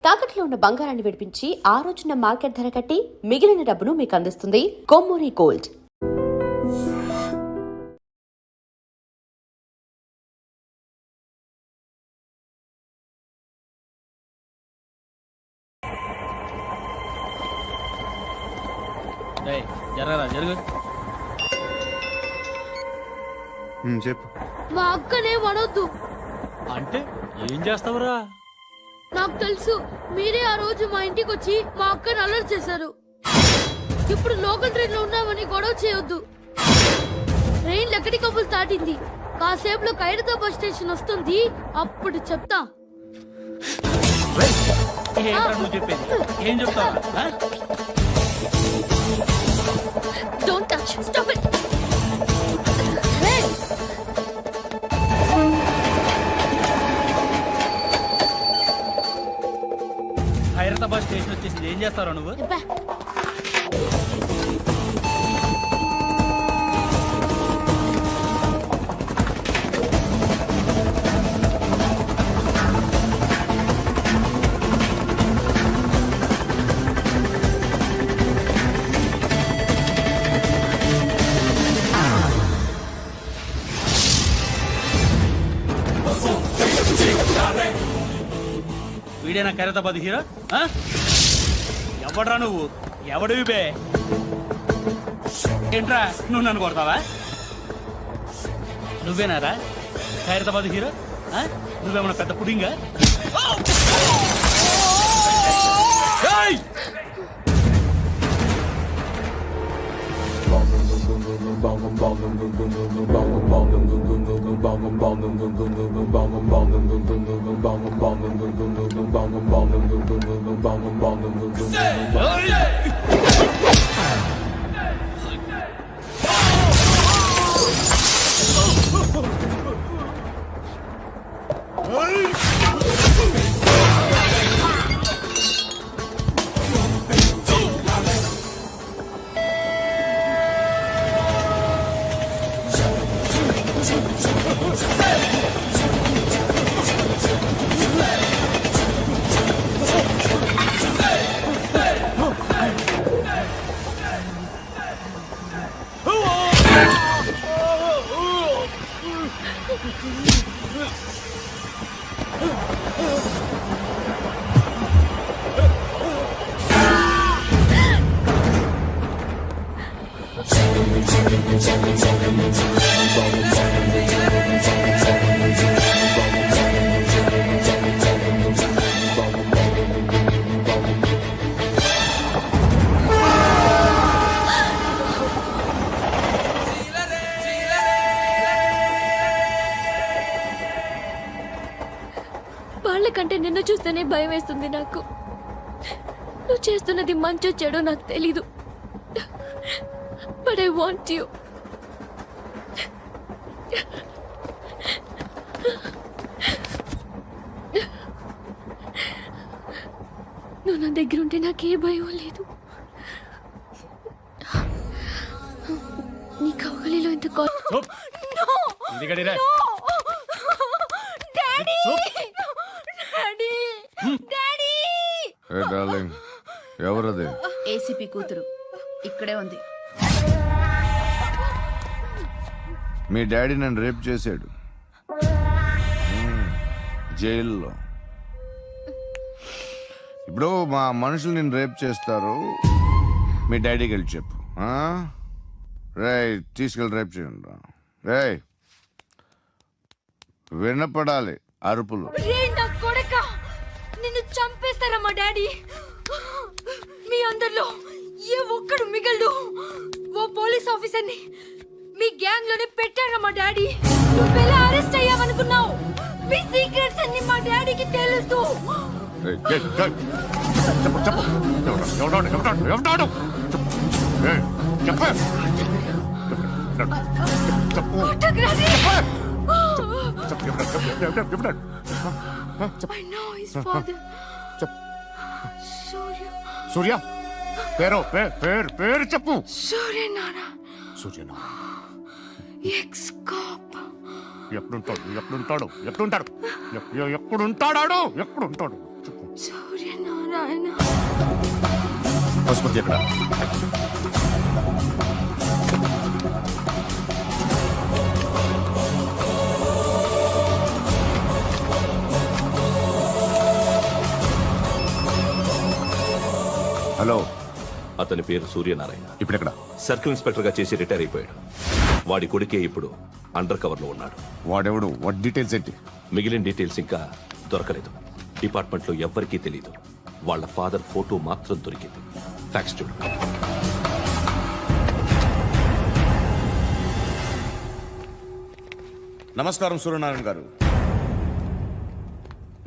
తాకట్లో ఉన్న బంగారాన్ని విడిపించి ఆ రోజున మార్కెట్ ధర కట్టి మిగిలిన డబ్బును మీకు అందిస్తుంది కొమ్మూరి గోల్డ్. జరగరా జరుగు. చెప్పు. మా అక్కనే వనొద్దు అంటే ఏం చేస్తావురా? నాకు తెలుసు, మీరే ఆ రోజు మా ఇంటికి వచ్చి మా అక్కని అలర్ట్ చేశారు. ఇప్పుడు లోకల్ ట్రైన్ లో ఉన్నామని గొడవ చేయొద్దు. ట్రైన్ లక్కడి కప్పులు దాటింది, కాసేపులో ఖైరతాబాద్ స్టేషన్ వస్తుంది, అప్పుడు చెప్తా. నువ్వు చెప్పేది ఏం చెప్తావా? Don't touch, stop it. Khairatabad station వచ్చేసింది, ఏం చేస్తారా నువ్వు? వీడేనా ఖైరతాబాద్ హీరో? ఎవడ్రా నువ్వు? ఎవడివి బే? ఏంట్రా నువ్వు నన్ను కొడతావా? నువ్వేనారా ఖైరతాబాద్ హీరో? నువ్వేమన్నా పెద్ద పుడింగా? వాళ్ళకంటే నిన్ను చూస్తేనే భయం వేస్తుంది నాకు. నువ్వు చేస్తున్నది మంచో చెడో నాకు తెలీదు, బట్ ఐ వాంట్ యు. నువ్వు నా దగ్గర ఉంటే నాకే భయం లేదు. నీ కౌగలిలో ఎంత ఎవరది? ఏసీపీ కూతురు ఇక్కడే ఉంది. మీ డాడీ నన్ను రేప్ చేశాడు జైల్లో. ఇప్పుడు మా మనుషులు నేను రేప్ చేస్తారు, మీ డాడీకి వెళ్ళి చెప్పు. రేయ్ తీసుకెళ్ళి రేప్ చేయండి. రేయ్ వినపడాలి అరుపులు. నిన్ను చంపేస్తారా మా డాడీ? మీ అందరిలో ఏ ఒక్కడు మిగలడు. ఓ పోలీస్ ఆఫీసర్ని మీ గ్యాంగ్ లోనే పెట్టారా మా డాడీ? నువ్వెలా అరెస్ట్ అయ్యావనుకున్నావు? మీ సీక్రెట్స్ అన్ని మా డాడీకి తెలుసు. I know his father. సూర్య పేరు పేరు చెప్పు. సూర్యనారాయణ. Suryanarayana ex cop. ఎక్కడుంటాడు? సూర్యనారాయణ. నాయన పశుపతి ఎక్కడ? హలో, అతని పేరు సూర్యనారాయణ. ఇప్పుడెక్కడ? సర్కిల్ ఇన్స్పెక్టర్ గా చేసి రిటైర్ అయిపోయాడు. వాడి కొడుకే ఇప్పుడు అండర్ కవర్ లో ఉన్నాడు. వాడెవడు? వాట్ డీటెయిల్స్ ఏంటి? మిగిలిన డీటెయిల్స్ ఇంకా దొరకలేదు. డిపార్ట్మెంట్ లో ఎవ్వరికీ తెలియదు. వాళ్ళ ఫాదర్ ఫోటో మాత్రం దొరికింది. ఫ్యాక్స్ చూడు. నమస్కారం సూర్యనారాయణ గారు.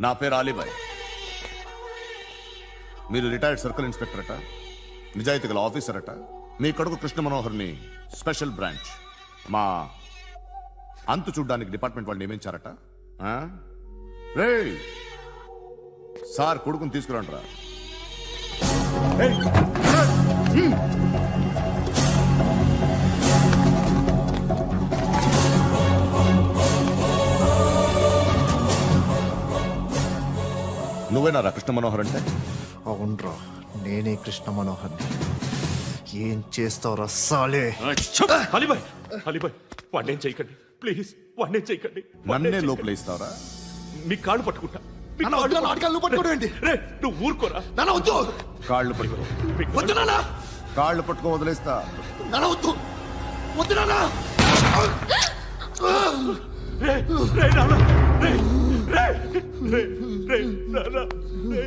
నా పేరు అలీబాయ్. మీరు రిటైర్డ్ సర్కిల్ ఇన్స్పెక్టర్ అట, నిజాయితీ గల ఆఫీసర్ అట. మీ కొడుకు కృష్ణ మనోహర్ని స్పెషల్ బ్రాంచ్ మా అంతు చూడ్డానికి డిపార్ట్మెంట్ వాళ్ళు నియమించారట. ఆ? రేయ్, సార్ కొడుకుని తీసుకురండి రా. నువ్వేనా కృష్ణ మనోహర్ అంటే? అవునరా, నేనే కృష్ణ మనోహర్ని. ఏం చేస్తావురా సాలే? అలీబాయ్, అలీబాయ్, వాడినేం చేయకండి ప్లీజ్. వాడినేం చేయకండి. నన్నే లోపల ఇస్తావరా? మీ కాళ్ళు పట్టుకుంటా. మీ నాన్న వద్దు, నాన్న అడగాలి, నువ్వు పట్టుకోవడం ఏంటి? రే, నువ్వు ఊరుకోరా. నాన్న వద్దు, కాళ్ళు పట్టుకో. మీ వద్దు నాన్న, కాళ్ళు పట్టుకో, వదిలేస్తా. నాన్న వద్దు, వద్దు నాన్న. రే, రే, నాన్న, రే, రే, రే, రే, నాన్న, రే,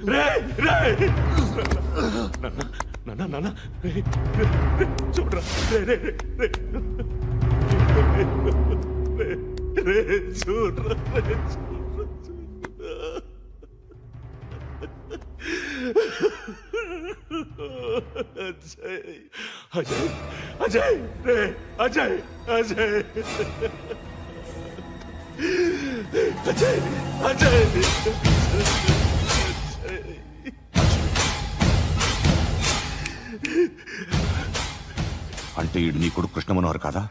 రే, రే, నాన్న, నాన్న, రే, రే, రే, చూడరా, రే, రే, రే, రే, రే, రే, చూడరా, రే, చూడరా. అజయ్, అజయ్, అజయ్, రే, అజయ్, అజయ్, అజయ్, అజయ్. అంటే ఈడు నీ కొడుకు కృష్ణ మనోహర్ కాదా?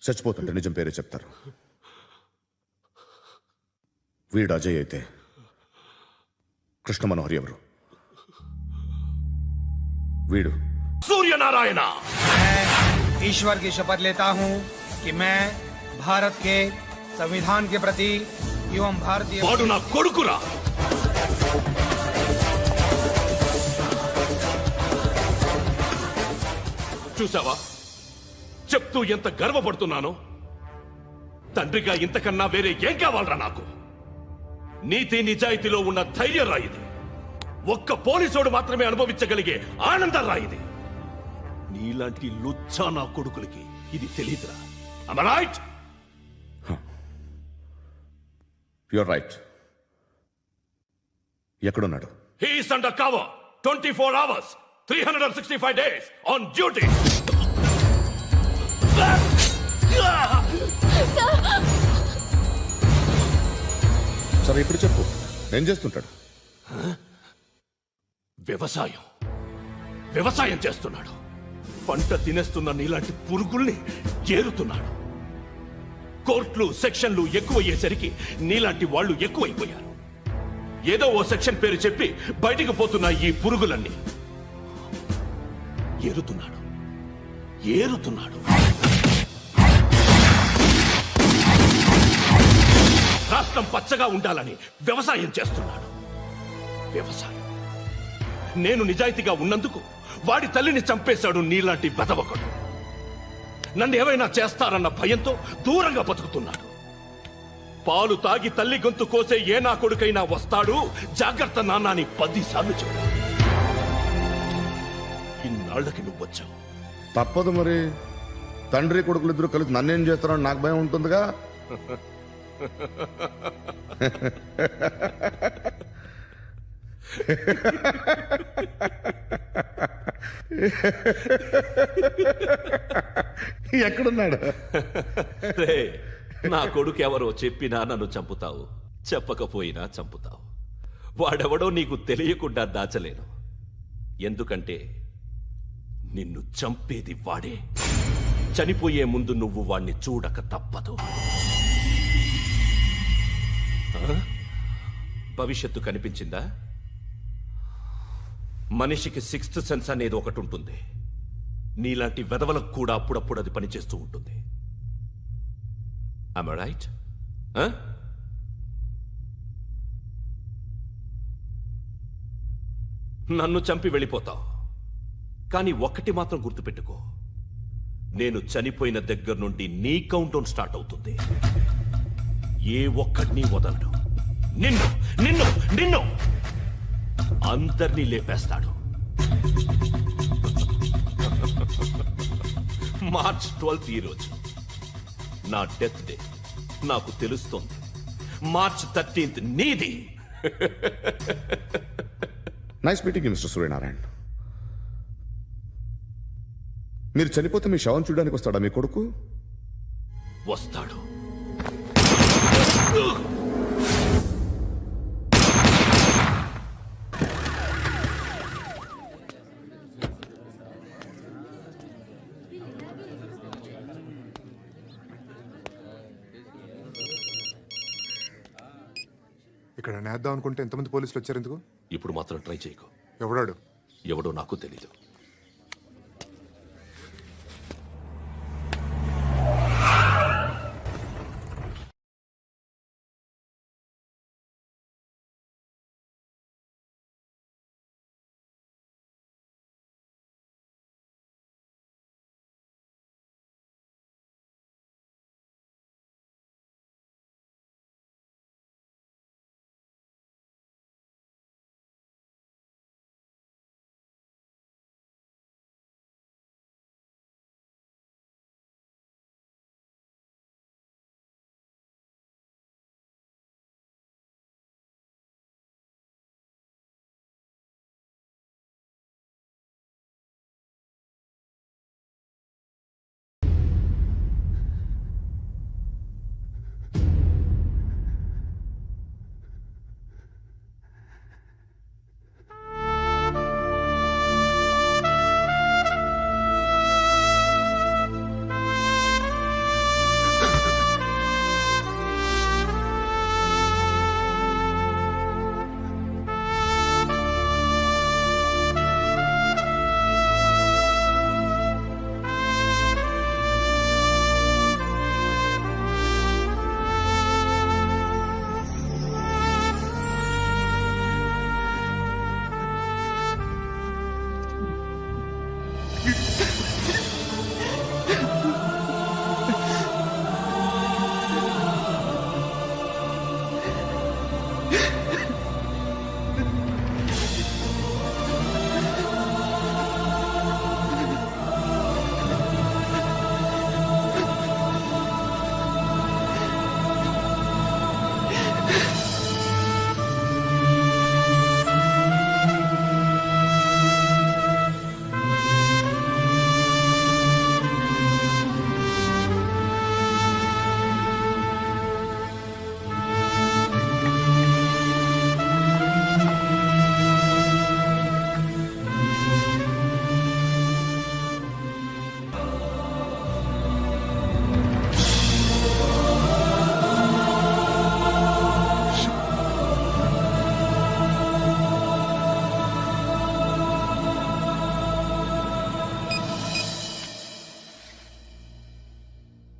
చచ్చిపోతుంటే నిజం పేరే చెప్తారు. వీడు అజయ్ అయితే కృష్ణ మనోహర్ ఎవరు? వీడు सूर्यनारायण। मैं ईश्वर की शपथ लेता हूं कि मैं भारत के संविधान के प्रति एवं भारतीय వాడు నా కొడుకురా. చూసావా, చెప్తూ ఎంత గర్వపడుతున్నానో. తండ్రిగా ఇంతకన్నా వేరే ఏం కావాలరా నాకు? నీతి నిజాయితీలో ఉన్న ధైర్యం రా ఇది. ఒక్క పోలీసోడు మాత్రమే అనుభవించగలిగే ఆనందం రా ఇది. నీలాంటి లుచ్చా నా కొడుకులకి ఇది తెలియదురా. Am I right? You're right. ఎక్కడున్నాడు? He is under cover 24 hours 365 days on duty. సరే ఇప్పుడు చెప్పు, ఏం చేస్తుంటాడు? వ్యవసాయం చేస్తున్నాడు. పంట తినేస్తున్న నీలాంటి పురుగుల్ని ఏరుతున్నాడు. కోర్టులు సెక్షన్లు ఎక్కువయ్యేసరికి నీలాంటి వాళ్ళు ఎక్కువైపోయారు. ఏదో ఓ సెక్షన్ పేరు చెప్పి బయటికి పోతున్న ఈ పురుగులన్నీ ఏరుతున్నాడు. రాష్ట్రం పచ్చగా ఉండాలని వ్యవసాయం చేస్తున్నాడు. నేను నిజాయితీగా ఉన్నందుకు వాడి తల్లిని చంపేశాడు నీలాంటి బెదవకుడు. నన్ను ఏమైనా చేస్తారన్న భయంతో దూరంగా బతుకుతున్నాడు. పాలు తాగి తల్లి గొంతు కోసే ఏ నా కొడుకైనా వస్తాడు, జాగ్రత్త నాన్న అని 10 సార్లు చెప్పు. ఇన్నాళ్లకి నువ్వు వచ్చావు. తప్పదు మరి. తండ్రి కొడుకులు ఇద్దరు కలిసి నన్నేం చేస్తారని నాకు భయం ఉంటుందిగా. ఎక్కడున్నాడు? నా కొడుకు ఎవరో చెప్పినా నన్ను చంపుతావు, చెప్పకపోయినా చంపుతావు. వాడెవడో నీకు తెలియకుండా దాచలేను, ఎందుకంటే నిన్ను చంపేది వాడే. చనిపోయే ముందు నువ్వు వాణ్ణి చూడక తప్పదు. ఆ? భవిష్యత్తు కనిపించిందా? మనిషికి సిక్స్త్ సెన్స్ అనేది ఒకటి ఉంటుంది. నీలాంటి వెధవలకు కూడా అప్పుడప్పుడు అది పనిచేస్తూ ఉంటుంది. Am I right? Huh? నన్ను చంపి వెళ్ళిపోతావు, కానీ ఒక్కటి మాత్రం గుర్తుపెట్టుకో, నేను చనిపోయిన దగ్గర నుండి నీ కౌంటౌన్ స్టార్ట్ అవుతుంది. ఏ ఒక్కడిని వదలడు. నిన్ను నిన్ను నిన్ను అందరినీ లేపేస్తాడు. మార్చ్ 12th ఈ రోజు నా డెత్ డే. నాకు తెలుస్తోంది మార్చ్ 13th నీది. Nice meeting mister Suryanarayana. మీరు చనిపోతే మీ శవం చూడడానికి వస్తాడా మీ కొడుకు? వస్తాడు. ఇక్కడ నేద్దాం అనుకుంటే ఎంతమంది పోలీసులు వచ్చారు ఎందుకు? ఇప్పుడు మాత్రం ట్రై చేయకు. ఎవడాడు? ఎవడో నాకు తెలీదు.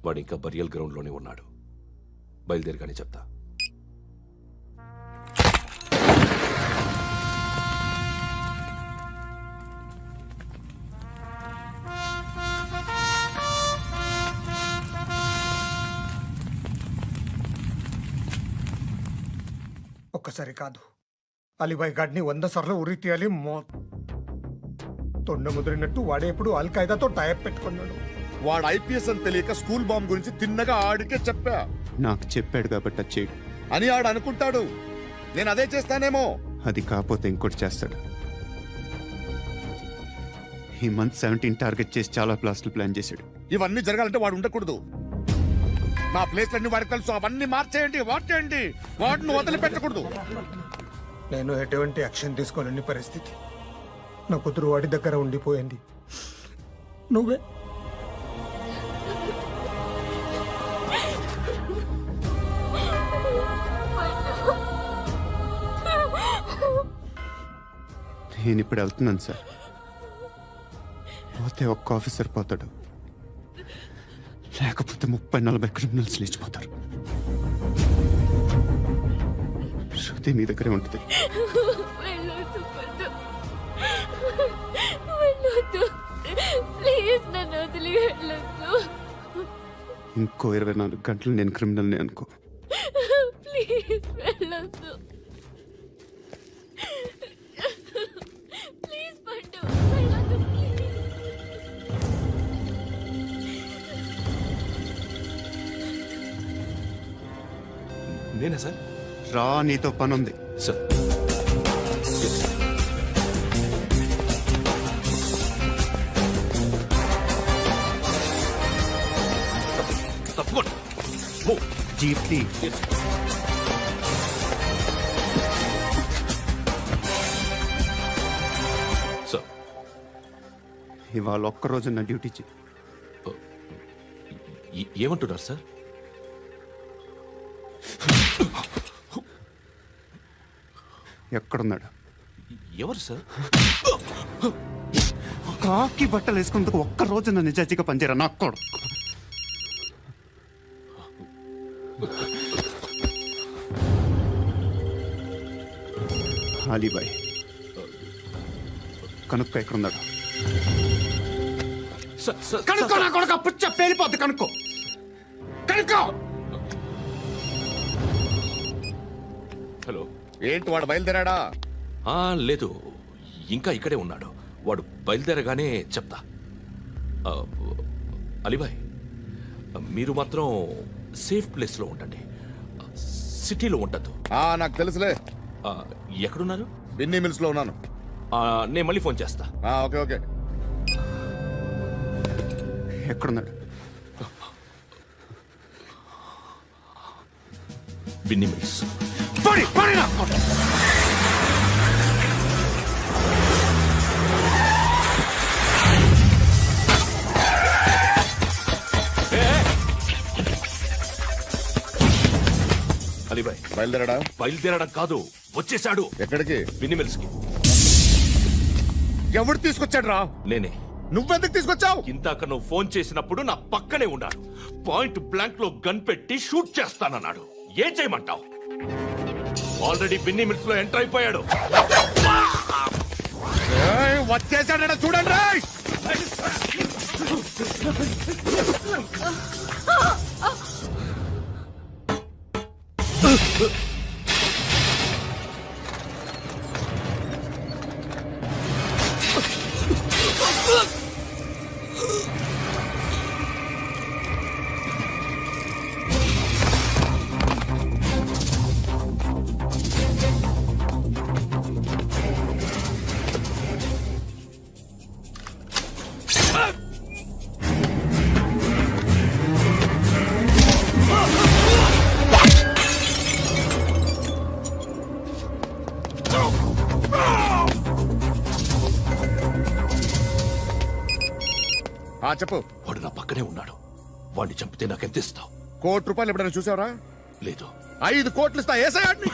వాడు ఇంకా బరియల్ గ్రౌండ్లోనే ఉన్నాడు. బయలుదేరగానే చెప్తా. ఒక్కసారి కాదు, అలీబాయ్ గాడిని 100 సార్లు ఉరి తీయాలి. తొండ ముదిరినట్టు వాడే ఇప్పుడు అల్ ఖైదాతో టైప్ పెట్టుకున్నాడు. వాడు ఐపీఎస్ అని తెలియక స్కూల్ బాంబ్ గురించి తిన్నగా ఆడికే చెప్పా. నాకు చెప్పాడు కాబట్టి అది చేయడు అని ఆడు అనుకుంటాడు. నేను అదే చేస్తానేమో. అది కాకపోతే ఇంకోటి చేస్తాడు. ఈ మంత్ 17 టార్గెట్ చేసి చాలా ప్లాస్టులు ప్లాన్ చేశాడు. ఇవన్నీ జరగాలంటే వాడు ఉండకూడదు. నా ప్లేస్ అన్ని వాడికి తెలుసు. అవన్నీ మార్చేయండి, వాటిని వదిలిపెట్టకూడదు. నేను ఎటువంటి యాక్షన్ తీసుకోలేని పరిస్థితి. నా కూతురు వాడి దగ్గర ఉండిపోయింది. నువ్వే నేను ఇప్పుడు వెళ్తున్నాను సార్. పోతే ఒక్క ఆఫీసర్ పోతాడు, లేకపోతే 30-40 క్రిమినల్స్ లేచిపోతారు. శృతి మీ దగ్గరే ఉంటుంది. ప్లీజ్ నన్ను వదిలి వెళ్ళొద్దు. ఇంకో 24 గంటలు నేను క్రిమినల్ని అనుకో. ప్లీజ్ వెళ్ళొద్దు. ప్లీజ్ పండు వెళ్ళొద్దు ప్లీజ్. నేనా సార్? రా, నీతో పని ఉంది. సార్ తప్పకుండా. జీప్తి సార్ ఇవాళ ఒక్కరోజు నా డ్యూటీ చేయి. ఏమంటున్నారు సార్? ఎక్కడున్నాడు? ఎవరు సార్? కాకి బట్టలు వేసుకున్నందుకు ఒక్కరోజు నా నిజాజీగా పనిచేయరా నాకు కూడా. అలీబాయ్ కనుక్కో ఎక్కడున్నాడు. కనుక్కో నా కొడుకు, పుచ్చ పేలిపోద్ది. కనుక్కో. హలో. ఏంటి వాడు బయలుదేరాడా? లేదు, ఇంకా ఇక్కడే ఉన్నాడు. వాడు బయలుదేరగానే చెప్తా. అలీబాయ్, మీరు మాత్రం సేఫ్ ప్లేస్లో ఉండండి, సిటీలో ఉండద్దు. నాకు తెలుసులే. ఎక్కడున్నారు? బిన్నీ మిల్స్ లో ఉన్నాను. నేను మళ్ళీ ఫోన్ చేస్తా. Okay okay. ఎక్కడున్నాడు? బిన్నీ మిల్స్. అలీబాయ్ బయలుదేరాడా? బయలుదేరడం కాదు, వచ్చేసాడు. ఎక్కడికి? బిన్నీ మిల్స్ కి. ఎవడు తీసుకొచ్చాడు రా? నేనే. నువ్వెందుకు తీసుకొచ్చావు? ఇందాక నువ్వు ఫోన్ చేసినప్పుడు నా పక్కనే ఉన్నాడు. పాయింట్ బ్లాంక్ లో గన్ పెట్టి షూట్ చేస్తానన్నాడు. ఏం చేయమంటావు? ఆల్రెడీ బిన్నీ మిల్స్ లో ఎంటర్ అయిపోయాడు. వచ్చేసాడ చూడండి. చెప్పు. వాడు నా పక్కనే ఉన్నాడు. వాడిని చంపితే నాకెంత ఇస్తావు? ₹1 కోటి ఎప్పుడైనా చూసావరా? లేదు. 5 కోట్లు ఇస్తా. ఏసాయాడిని.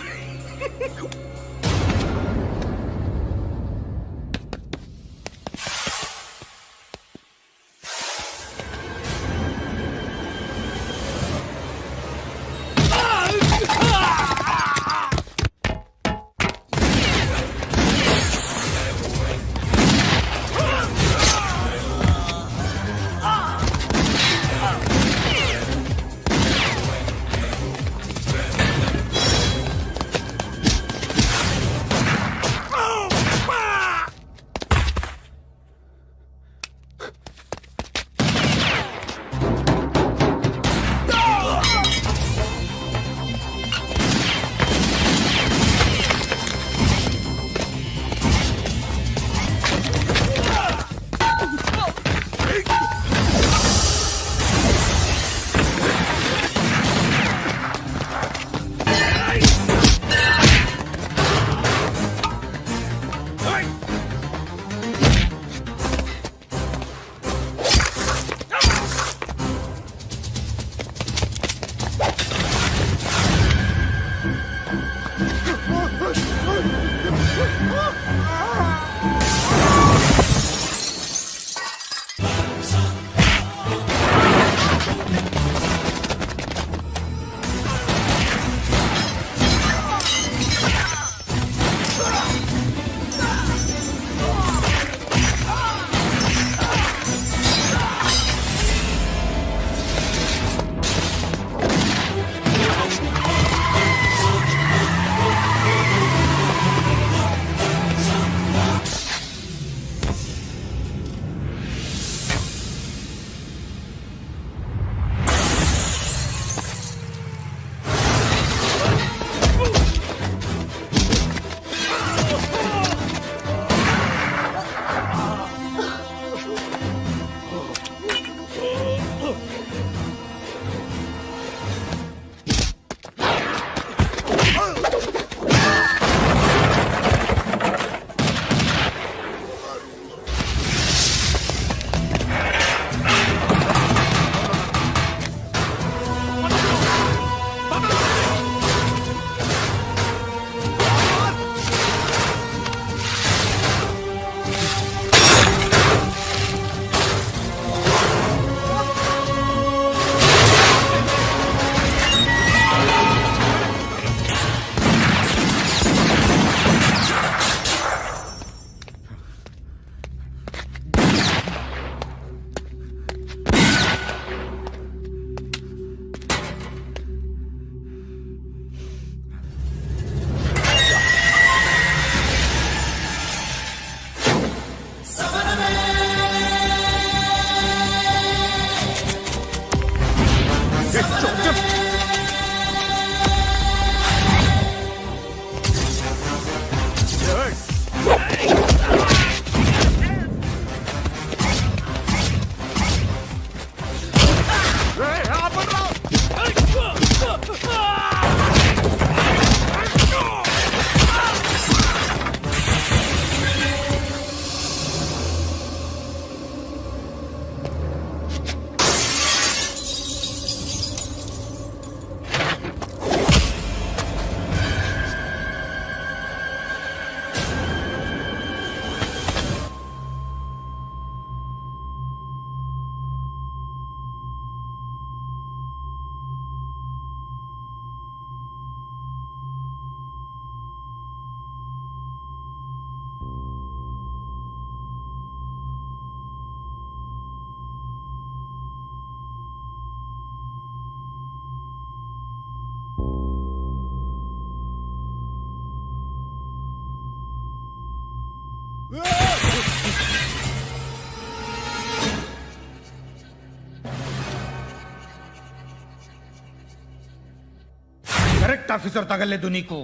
కరెక్ట్ ఆఫీసర్ తగలేదు నీకు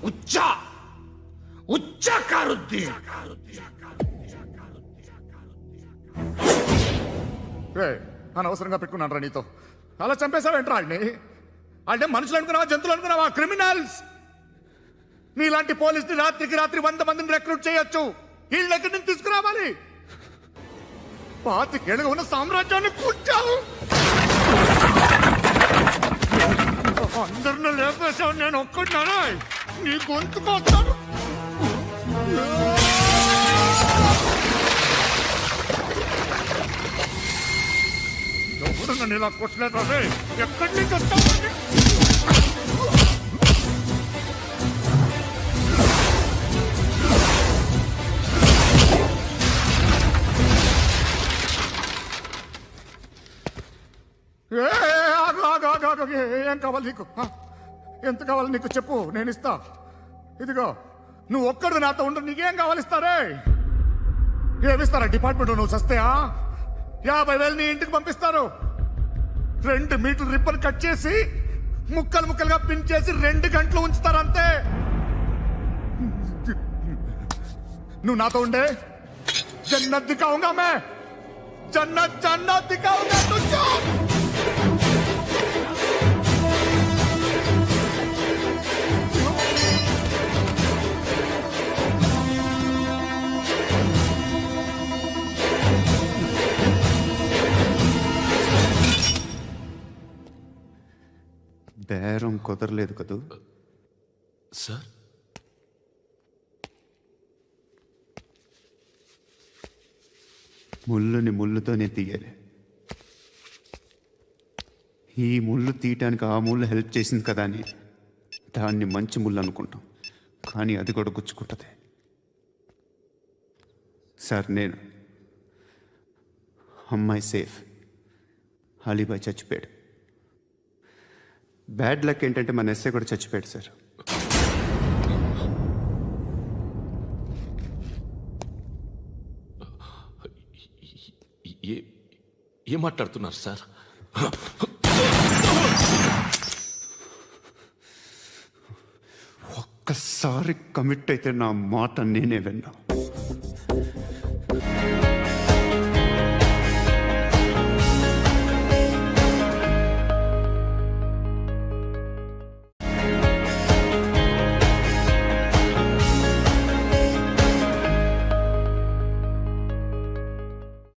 ఉచ్చా ఉచ్చా కారుద్ది అనవసరంగా పెట్టుకున్నాను రా నీతో అలా చంపేశావేంట్రా ఆయన్ని అంటే మనుషులు అనుకున్నావా జంతువులు అనుకున్నావా క్రిమినల్స్ నీలాంటి పోలీసుని రాత్రికి రాత్రి 100 మందిని రిక్రూట్ చేయొచ్చు వీళ్ళ దగ్గర నుంచి తీసుకురావాలి 25 ఏళ్ళుగా ఉన్న సామ్రాజ్యాన్ని కూర్చావు అందరిని లేపేశావు నేను ఒక్కడినారా నీ గొంతుకొస్తాను ఎవరు నన్ను ఇలా కొట్టలేదు అదే ఎక్కడి నుంచి వస్తావు ఏం కావాలి నీకు ఎంత కావాలి నీకు చెప్పు నేను ఇస్తా ఇదిగో నువ్వు ఒక్కడు నాతో ఉండు నీకేం కావాలి ఇస్తారే ఏమిస్తారా డిపార్ట్మెంట్ నువ్వు చస్తేయా 50,000 నీ ఇంటికి పంపిస్తారు 2 మీటర్లు రిబ్బన్ కట్ చేసి ముక్కలు ముక్కలుగా పిన్ చేసి 2 గంటలు ఉంచుతారు అంతే నువ్వు నాతో ఉండే జన్నత్ దిఖాऊंगा मैं జన్నత్ జన్నత్ దిఖాऊंगा तुझको బేరం కుదరలేదు కదూ సార్ ముళ్ళుని ముళ్ళుతోనే తీయాలి ఈ ముళ్ళు తీయటానికి ఆ ముళ్ళు హెల్ప్ చేసింది కదా అని దాన్ని మంచి ముళ్ళు అనుకుంటాం కానీ అది కూడా గుచ్చుకుంటుంది సార్ నేను అమ్మాయి సేఫ్ అలీబాయ్ చచ్చిపోయాడు బ్యాడ్ లక్ ఏంటంటే మన ఎస్ఐ కూడా చచ్చిపోయాడు సార్ ఏం మాట్లాడుతున్నారు సార్ ఒక్కసారి కమిట్ అయితే నా మాట నేనే విన్నా